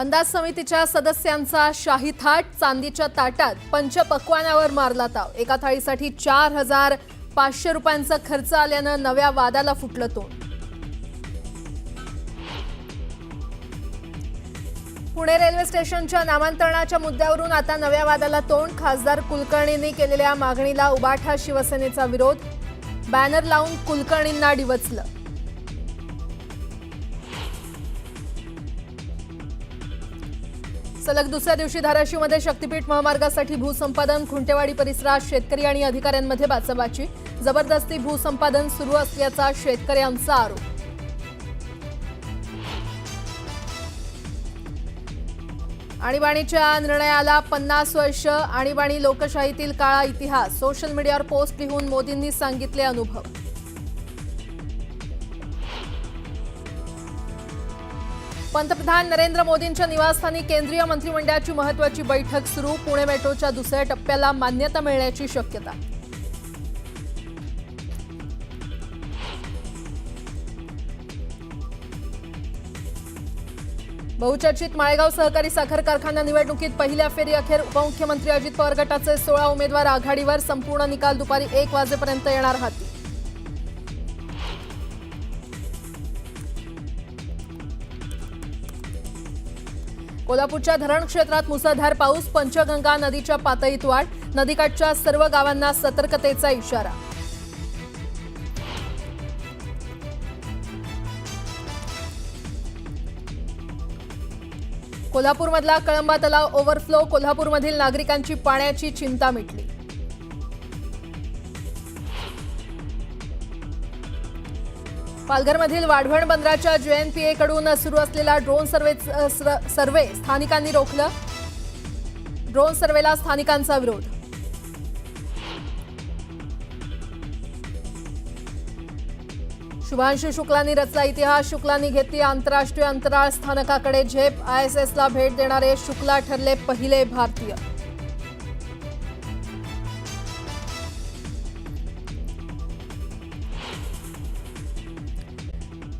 अंदाज समितीच्या सदस्यांचा शाही थाट, चांदीच्या ताटात पंचपक्वान्यावर मारला ताव। एका थाळीसाठी 4500 रुपयांचा खर्च आल्यानं नव्या वादाला फुटलं तोंड। पुणे रेल्वे स्टेशनच्या नामांतरणाच्या मुद्द्यावरून आता नव्या वादाला तोंड। खासदार कुलकर्णींनी केलेल्या मागणीला उबाठा शिवसेनेचा विरोध, बॅनर लावून कुलकर्णींना डिवचलं। सलग दुसऱ्या दिवशी धाराशिवमध्ये शक्तीपीठ महामार्गासाठी भूसंपादन, खुंटेवाडी परिसरात शेतकरी आणि अधिकाऱ्यांमध्ये बाचाबाची, जबरदस्ती भूसंपादन सुरू असल्याचा शेतकऱ्यांचा आरोप। आणीबाणीच्या निर्णयाला 50 वर्ष, आणीबाणी लोकशाहीतील काळा इतिहास, सोशल मीडियावर पोस्ट लिहून मोदींनी सांगितले अनुभव। पंतप्रधान नरेंद्र मोदींच्या निवासस्थानी केंद्रीय मंत्रिमंडळाची महत्त्वाची बैठक सुरू, पुणे मेट्रोच्या दुसऱ्या टप्प्याला मान्यता मिळण्याची शक्यता। बहुचर्चित माळेगाव सहकारी साखर कारखाना निवडणुकीत पहिल्या फेरी अखेर उपमुख्यमंत्री अजित पवार गटाचे 16 उमेदवार आघाडीवर, संपूर्ण निकाल दुपारी 1 वाजेपर्यंत येणार हाती। कोल्हापूरच्या धरण क्षेत्रात मुसळधार पाऊस, पंचगंगा नदीच्या पातळीत वाढ, नदीकाठच्या सर्व गावांना सतर्कतेचा इशारा। कोल्हापूरमधला कळंबा तलाव ओव्हरफ्लो, कोल्हापूरमधील नागरिकांची पाण्याची चिंता मिटली। पालघरमधील वाढवण बंदराच्या JNPA कडून सुरू असलेला ड्रोन सर्वे स्थानिकांनी रोखलं, ड्रोन सर्वेला स्थानिकांचा विरोध। शुभांशु शुक्लांनी रचला इतिहास, शुक्लांनी घेतली आंतरराष्ट्रीय अंतराळ स्थानकाकडे झेप, ISSला भेट देणारे शुक्ला ठरले पहिले भारतीय।